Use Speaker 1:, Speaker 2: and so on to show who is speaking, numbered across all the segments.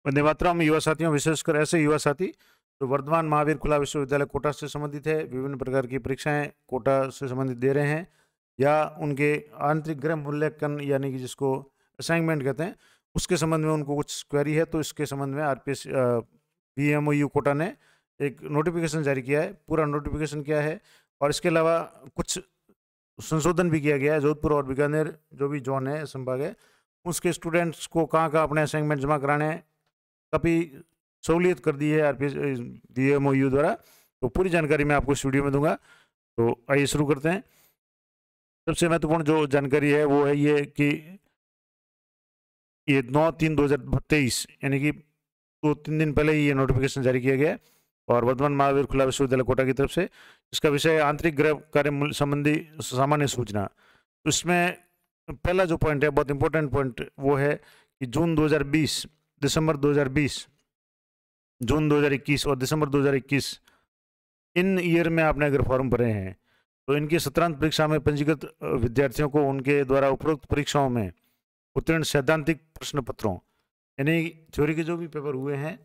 Speaker 1: वंदे मातरम। युवा साथियों, विशेषकर ऐसे युवा साथी जो वर्धमान महावीर खुला विश्वविद्यालय कोटा से संबंधित है, विभिन्न प्रकार की परीक्षाएं कोटा से संबंधित दे रहे हैं, या उनके आंतरिक गृह मूल्यांकन यानी कि जिसको असाइनमेंट कहते हैं, उसके संबंध में उनको कुछ क्वेरी है, तो इसके संबंध में आरपीएस बीएमओयू कोटा ने एक नोटिफिकेशन जारी किया है। पूरा नोटिफिकेशन क्या है और इसके अलावा कुछ संशोधन भी किया गया है। जोधपुर और बीकानेर जो भी जोन है, संभाग है, उसके स्टूडेंट्स को कहाँ कहाँ अपने असाइनमेंट जमा कराने हैं, काफ़ी सहूलियत कर दी है आरपीएस बीएमओयू द्वारा। तो पूरी जानकारी मैं आपको इस वीडियो में दूंगा। तो आइए शुरू करते हैं। सबसे महत्वपूर्ण जो जानकारी है वो है ये कि ये 9/3/2023 यानी कि 2-3 दिन पहले ही ये नोटिफिकेशन जारी किया गया है और वर्धमान महावीर खुला विश्वविद्यालय कोटा की तरफ से। इसका विषय है आंतरिक गृह कार्य संबंधी सामान्य सूचना। तो इसमें पहला जो पॉइंट है, बहुत इंपॉर्टेंट पॉइंट, वो है कि जून 2020, दिसंबर 2020, जून 2021 और दिसंबर 2021 इन ईयर में आपने अगर फॉर्म भरे हैं तो इनकी सत्रांत परीक्षा में पंजीकृत विद्यार्थियों को उनके द्वारा उपरोक्त परीक्षाओं में उत्तीर्ण सैद्धांतिक प्रश्न पत्रों यानी थ्योरी के जो भी पेपर हुए हैं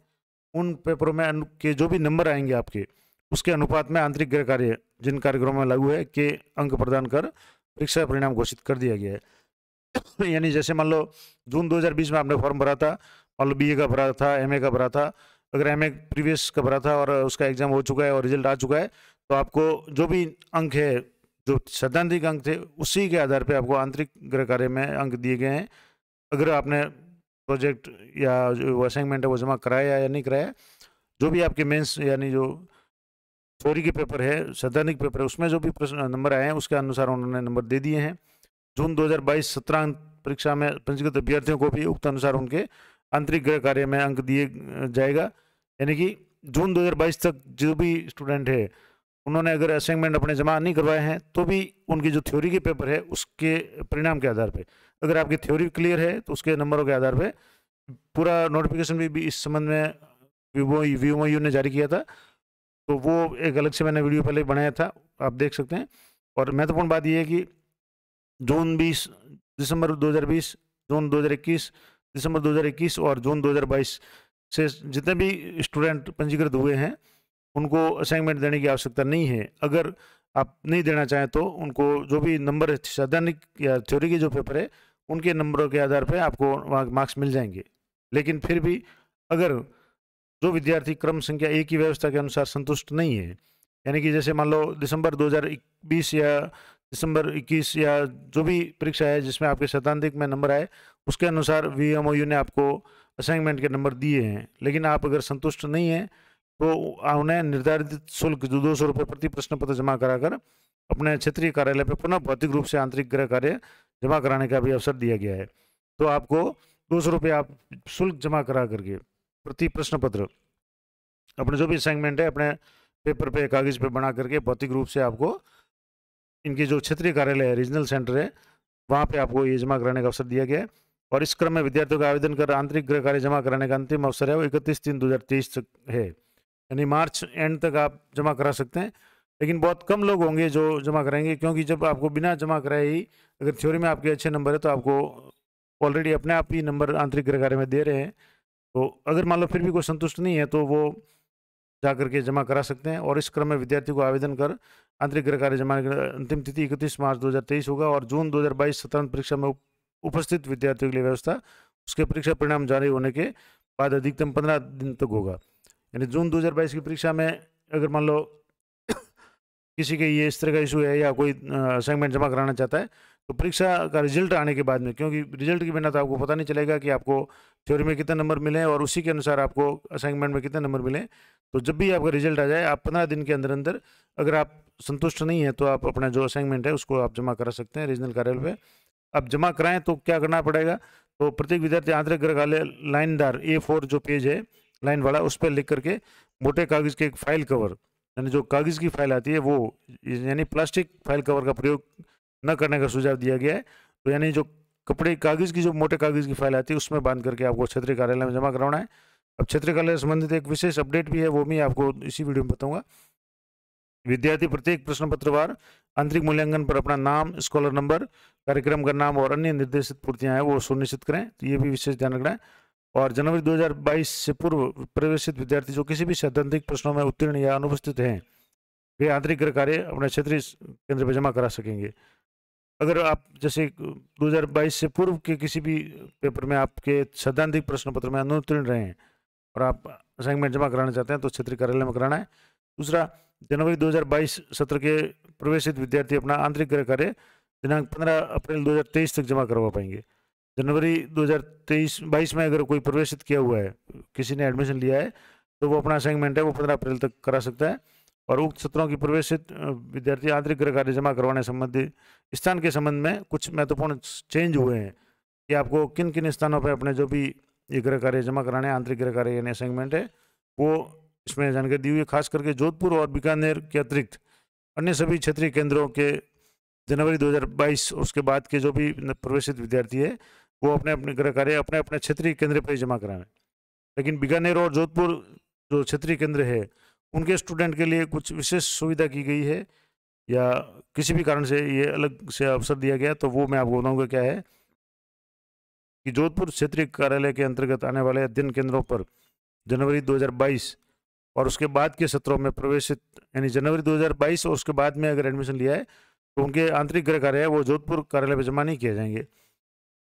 Speaker 1: उन पेपरों में के जो भी नंबर आएंगे आपके, उसके अनुपात में आंतरिक गृह कार्य जिन कार्यक्रमों में लागू है के अंक प्रदान कर परीक्षा परिणाम घोषित कर दिया गया है। यानी जैसे मान लो जून 2020 में आपने फॉर्म भरा था, मान लो बीए का भरा था, एमए का भरा था, अगर एमए प्रीवियस का भरा था और उसका एग्जाम हो चुका है और रिजल्ट आ चुका है, तो आपको जो भी अंक है, जो सैद्धांतिक अंक थे, उसी के आधार पे आपको आंतरिक गृह कार्य में अंक दिए गए हैं। अगर आपने प्रोजेक्ट या जो असाइनमेंट है वो जमा कराया या नहीं कराया, जो भी आपके मेंस यानी जो थ्योरी के पेपर है, सैद्धांतिक पेपर है, उसमें जो भी प्रश्न नंबर आए हैं उसके अनुसार उन्होंने नंबर दे दिए हैं। जून 2022 सत्रांत परीक्षा में पंजीकृत अभ्यर्थियों को भी उक्त अनुसार उनके आंतरिक गृह कार्य में अंक दिए जाएगा। यानी कि जून 2022 तक जो भी स्टूडेंट है उन्होंने अगर असाइनमेंट अपने जमा नहीं करवाए हैं तो भी उनकी जो थ्योरी के पेपर है उसके परिणाम के आधार पे, अगर आपकी थ्योरी क्लियर है तो उसके नंबरों के आधार पे पूरा नोटिफिकेशन भी इस संबंध में बीएमओयू ने जारी किया था। तो वो एक अलग से मैंने वीडियो पहले बनाया था, आप देख सकते हैं। और महत्वपूर्ण बात यह है कि जून 20, दिसंबर 2020, जून 2021, दिसंबर 2021 और जून 2022 से जितने भी स्टूडेंट पंजीकृत हुए हैं उनको असाइनमेंट देने की आवश्यकता नहीं है। अगर आप नहीं देना चाहें तो उनको जो भी नंबर सैद्धांतिक या थ्योरी के जो पेपर है उनके नंबरों के आधार पर आपको वहाँ मार्क्स मिल जाएंगे। लेकिन फिर भी अगर जो विद्यार्थी क्रम संख्या एक की व्यवस्था के अनुसार संतुष्ट नहीं है, यानी कि जैसे मान लो दिसंबर 2020 या दिसंबर 21 या जो भी परीक्षा है जिसमें आपके सैद्धांतिक में नंबर आए उसके अनुसार बीएमओयू ने आपको असाइनमेंट के नंबर दिए हैं, लेकिन आप अगर संतुष्ट नहीं हैं तो उन्हें निर्धारित शुल्क जो 200 रुपये प्रति प्रश्न पत्र जमा कराकर अपने क्षेत्रीय कार्यालय पर पुनः भौतिक रूप से आंतरिक गृह कार्य जमा कराने का भी अवसर दिया गया है। तो आपको 200 रुपये आप शुल्क जमा करा करके प्रति प्रश्न पत्र अपने जो भी असाइनमेंट है अपने पेपर पे कागज पे बना करके भौतिक रूप से आपको इनके जो क्षेत्रीय कार्यालय है, रीजनल सेंटर है, वहाँ पे आपको ये जमा कराने का अवसर दिया गया है। और इस क्रम में विद्यार्थियों का आवेदन कर आंतरिक गृह कार्य जमा कराने का अंतिम अवसर है वो 31/3/2023 तक है, यानी मार्च एंड तक आप जमा करा सकते हैं। लेकिन बहुत कम लोग होंगे जो जमा कराएंगे, क्योंकि जब आपको बिना जमा कराए ही अगर थ्योरी में आपके अच्छे नंबर है तो आपको ऑलरेडी अपने आप ही नंबर आंतरिक गृह कार्य में दे रहे हैं। तो अगर मान लो फिर भी कोई संतुष्ट नहीं है तो वो जा करके जमा करा सकते हैं। और इस क्रम में विद्यार्थी को आवेदन कर आंतरिक गृह कार्य जमा की अंतिम तिथि 31 मार्च 2023 होगा और जून 2022 सत्रांत परीक्षा में उपस्थित विद्यार्थियों के लिए व्यवस्था उसके परीक्षा परिणाम जारी होने के बाद अधिकतम 15 दिन तक होगा। यानी जून 2022 की परीक्षा में अगर मान लो किसी के ये इस तरह का इशू है या कोई असाइनमेंट जमा कराना चाहता है तो परीक्षा का रिजल्ट आने के बाद में, क्योंकि रिजल्ट के बिना तो आपको पता नहीं चलेगा कि आपको थ्योरी में कितने नंबर मिले और उसी के अनुसार आपको असाइनमेंट में कितने नंबर मिले। तो जब भी आपका रिजल्ट आ जाए आप 15 दिन के अंदर अंदर अगर आप संतुष्ट नहीं है तो आप अपना जो असाइनमेंट है उसको आप जमा करा सकते हैं रीजनल कार्यालय पे। अब जमा कराएं तो क्या करना पड़ेगा, तो प्रत्येक विद्यार्थी आंतरिक गृह कार्य लाइनदार A4 जो पेज है लाइन वाला, उस पर लिख करके मोटे कागज के एक फाइल कवर, यानी जो कागज़ की फाइल आती है वो, यानी प्लास्टिक फाइल कवर का प्रयोग न करने का सुझाव दिया गया है। तो यानी जो कपड़े कागज़ की जो मोटे कागज़ की फाइल आती है उसमें बांध करके आपको क्षेत्रीय कार्यालय में जमा कराना है। अब क्षेत्रीय कार्यालय से संबंधित एक विशेष अपडेट भी है, वो भी आपको इसी वीडियो में बताऊंगा। विद्यार्थी प्रत्येक प्रश्न पत्रवार आंतरिक मूल्यांकन पर अपना नाम, स्कॉलर नंबर, कार्यक्रम का नाम और अन्य निर्देशित पूर्तियां हैं वो सुनिश्चित करें। तो ये भी विशेष ध्यान रखना है। और जनवरी 2022 से पूर्व प्रवेशित विद्यार्थी जो किसी भी सैद्धांतिक प्रश्नों में उत्तीर्ण या अनुपस्थित हैं, वे आंतरिक गृह कार्य अपने क्षेत्रीय केंद्र पर जमा करा सकेंगे। अगर आप जैसे 2022 से पूर्व के किसी भी पेपर में आपके सैद्धांतिक प्रश्न पत्र में अनुत्तीर्ण रहे हैं और आप असाइनमेंट जमा कराना चाहते हैं तो क्षेत्रीय कार्यालय में कराना है। दूसरा, जनवरी 2022 सत्र के प्रवेशित विद्यार्थी अपना आंतरिक गृह कार्य दिनांक 15 अप्रैल 2023 तक जमा करवा पाएंगे। जनवरी 2023-22 में अगर कोई प्रवेशित किया हुआ है, किसी ने एडमिशन लिया है, तो वो अपना असाइनमेंट है वो 15 अप्रैल तक करा सकता है। और उक्त सत्रों की प्रवेशित विद्यार्थी आंतरिक गृह कार्य जमा करवाने संबंधी स्थान के संबंध में कुछ महत्वपूर्ण चेंज हुए हैं कि आपको किन किन स्थानों पर अपने जो भी ये गृह कार्य जमा कराने, आंतरिक गृह कार्य यानी असाइनमेंट है, वो इसमें जानकारी दी हुई है। खास करके जोधपुर और बीकानेर के अतिरिक्त अन्य सभी क्षेत्रीय केंद्रों के जनवरी 2022 उसके बाद के जो भी प्रवेशित विद्यार्थी है वो अपने अपने गृह कार्य अपने अपने क्षेत्रीय केंद्र पर ही जमा कराएं। लेकिन बीकानेर और जोधपुर जो क्षेत्रीय केंद्र है उनके स्टूडेंट के लिए कुछ विशेष सुविधा की गई है या किसी भी कारण से ये अलग से अवसर दिया गया, तो वो मैं आपको बताऊंगा क्या है कि जोधपुर क्षेत्रीय कार्यालय के अंतर्गत आने वाले अध्ययन केंद्रों पर जनवरी 2022 और उसके बाद के सत्रों में प्रवेशित यानी जनवरी 2022 और उसके बाद में अगर एडमिशन लिया है तो उनके आंतरिक गृह कार्य है वो जोधपुर कार्यालय में जमा नहीं किए जाएंगे।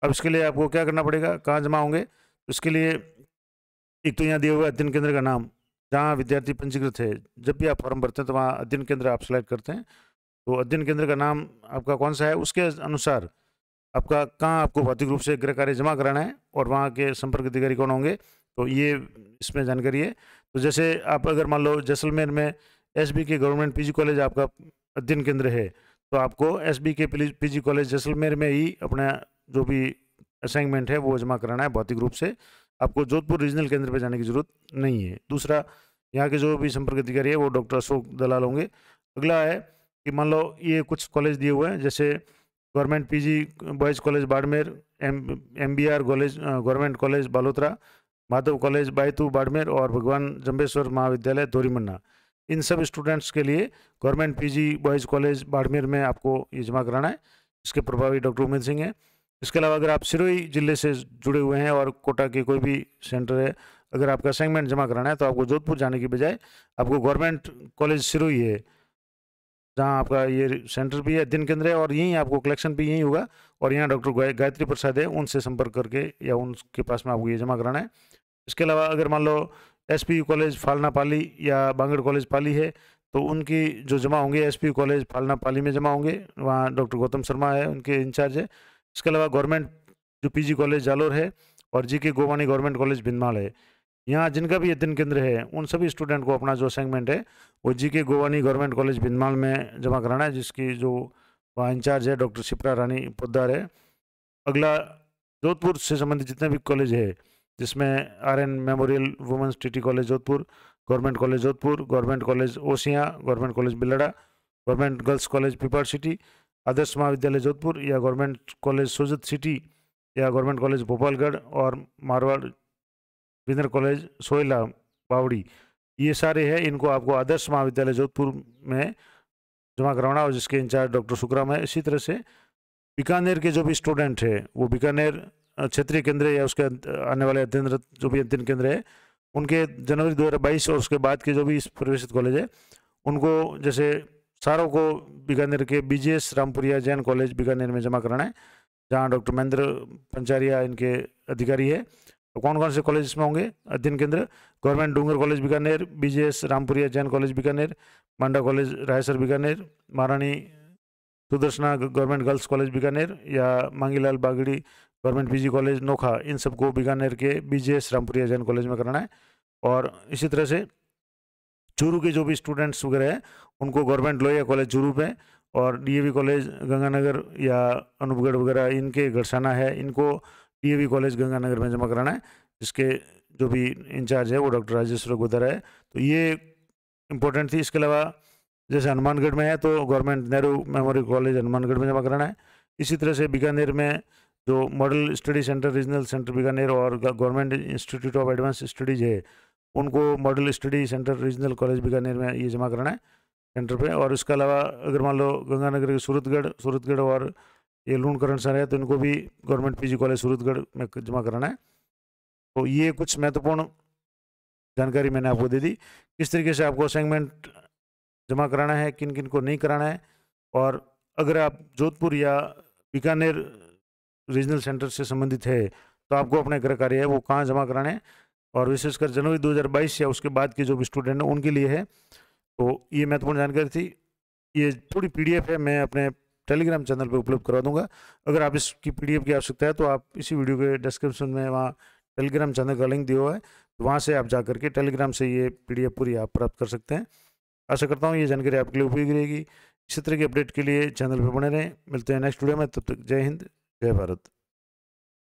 Speaker 1: अब इसके लिए आपको क्या करना पड़ेगा, कहाँ जमा होंगे, तो इसके लिए एक तो यहाँ दिया हुआ अध्ययन केंद्र का नाम जहाँ विद्यार्थी पंजीकृत है। जब भी आप फॉर्म भरते हैं तो वहाँ अध्ययन केंद्र आप सेलेक्ट करते हैं, तो अध्ययन केंद्र का नाम आपका कौन सा है उसके अनुसार आपका कहाँ आपको भौतिक रूप से गृह कार्य जमा कराना है और वहाँ के संपर्क अधिकारी कौन होंगे, तो ये इसमें जानकारी है। तो जैसे आप अगर मान लो जैसलमेर में एसबी के गवर्नमेंट पीजी कॉलेज आपका अध्ययन केंद्र है, तो आपको एसबी के पीजी कॉलेज जैसलमेर में ही अपना जो भी असाइनमेंट है वो जमा कराना है भौतिक रूप से। आपको जोधपुर रीजनल केंद्र पर जाने की जरूरत नहीं है। दूसरा, यहाँ के जो भी संपर्क अधिकारी है वो डॉक्टर अशोक दलाल होंगे। अगला है कि मान लो ये कुछ कॉलेज दिए हुए हैं जैसे government PG boys college Barmer, MBR college government college Balotra, Madhav college Baytu Barmer और भगवान जम्बेश्वर महाविद्यालय धोरीमन्ना। इन सब स्टूडेंट्स के लिए government PG boys college Barmer में आपको ये जमा कराना है। इसके प्रभावी डॉक्टर उमेद सिंह हैं। इसके अलावा अगर आप सिरोही जिले से जुड़े हुए हैं और कोटा के कोई भी सेंटर है, अगर आपका असाइनमेंट जमा कराना है तो आपको जोधपुर जाने की बजाय आपको गवर्नमेंट कॉलेज सिरोही है जहाँ आपका ये सेंटर भी है, अध्ययन केंद्र है, और यहीं आपको कलेक्शन भी यहीं होगा और यहाँ डॉक्टर गायत्री प्रसाद है, उनसे संपर्क करके या उनके पास में आपको ये जमा कराना है। इसके अलावा अगर मान लो SPU कॉलेज फालना पाली या बांगड़ कॉलेज पाली है तो उनकी जो जमा होंगे SPU कॉलेज फालना पाली में जमा होंगे, वहाँ डॉक्टर गौतम शर्मा है उनके इंचार्ज है। इसके अलावा गवर्नमेंट जो पीजी कॉलेज जालोर है और GK गोवानी गवर्नमेंट कॉलेज भिंदमाल है, यहाँ जिनका भी अध्ययन केंद्र है उन सभी स्टूडेंट को अपना जो असाइनमेंट है वो GK गोवानी गवर्नमेंट कॉलेज भिंदमाल में जमा कराना है, जिसकी जो वहाँ इंचार्ज है डॉक्टर शिप्रा रानी पोद्दार है। अगला, जोधपुर से संबंधित जितने भी कॉलेज है जिसमें RN memorial women's TT college Jodhpur, government college Jodhpur, government college Osian, government college Bilara, government girls college Pipar city, Adarsh Mahavidyalaya Jodhpur या गवर्नमेंट कॉलेज सोजत सिटी या गवर्नमेंट कॉलेज भोपालगढ़ और मारवाड़ विनर कॉलेज सोयला बावड़ी, ये सारे हैं। इनको आपको आदर्श महाविद्यालय जोधपुर में जमा करवाना और जिसके इंचार्ज डॉक्टर सुखराम है। इसी तरह से बीकानेर के जो भी स्टूडेंट है वो बीकानेर क्षेत्रीय केंद्र या उसके आने वाले अध्ययन जो भी अध्ययन केंद्र है उनके जनवरी 2022 और उसके बाद के जो भी प्रवेशित कॉलेज है उनको जैसे सारों को बीकानेर के BGS रामपुरिया जैन कॉलेज बीकानेर में जमा कराना है जहाँ डॉक्टर महेंद्र पंचारिया इनके अधिकारी है। तो कौन कौन से कॉलेज इसमें होंगे अध्ययन केंद्र, government Dungar college Bikaner, BGS Rampuria Jain college Bikaner, Manda college Raisar Bikaner, Maharani Sudarshana government girls college Bikaner या Mangilal Bagri government PG college Nokha, इन सबको बीकानेर के BGS रामपुरिया जैन कॉलेज में कराना है। और इसी तरह से चूरू के जो भी स्टूडेंट्स वगैरह हैं उनको गवर्नमेंट लोहिया कॉलेज चूरू पे और DAV कॉलेज गंगानगर या अनूपगढ़ वगैरह इनके गढ़साना है, इनको DAV कॉलेज गंगानगर में जमा कराना है, जिसके जो भी इंचार्ज है वो डॉक्टर राजेश्वर गोदरा है। तो ये इम्पोर्टेंट थी। इसके अलावा जैसे हनुमानगढ़ में है तो government Nehru memorial college Hanumangarh में जमा कराना है। इसी तरह से बीकानेर में जो model study centre regional centre Bikaner और government institute of advance studies है उनको model study centre regional college Bikaner में ये जमा कराना है सेंटर पे। और इसके अलावा अगर मान लो गंगानगर के सूरतगढ़ और ये लूणकरण सर है तो इनको भी गवर्नमेंट पीजी कॉलेज सूरतगढ़ में जमा कराना है। तो ये कुछ महत्वपूर्ण जानकारी मैंने आपको दे दी। किस तरीके से आपको असाइनमेंट जमा कराना है, किन किन को नहीं कराना है, और अगर आप जोधपुर या बीकानेर रीजनल सेंटर से संबंधित है तो आपको अपने गृह कार्य है वो कहाँ जमा कराने हैं, और विशेषकर जनवरी 2022 या उसके बाद के जो भी स्टूडेंट हैं उनके लिए है। तो ये महत्वपूर्ण जानकारी थी। ये थोड़ी पीडीएफ है, मैं अपने टेलीग्राम चैनल पे उपलब्ध करवा दूंगा। अगर आप इसकी पीडीएफ की आवश्यकता है तो आप इसी वीडियो के डिस्क्रिप्शन में वहाँ टेलीग्राम चैनल का लिंक दिया हुआ है, तो वहाँ से आप जा करके टेलीग्राम से ये पीडीएफ पूरी आप प्राप्त कर सकते हैं। आशा करता हूँ ये जानकारी आपके लिए उपयोगी रहेगी। इसी तरह की अपडेट के लिए चैनल पर बने रहें। मिलते हैं नेक्स्ट वीडियो में, तब तक जय हिंद, जय भारत।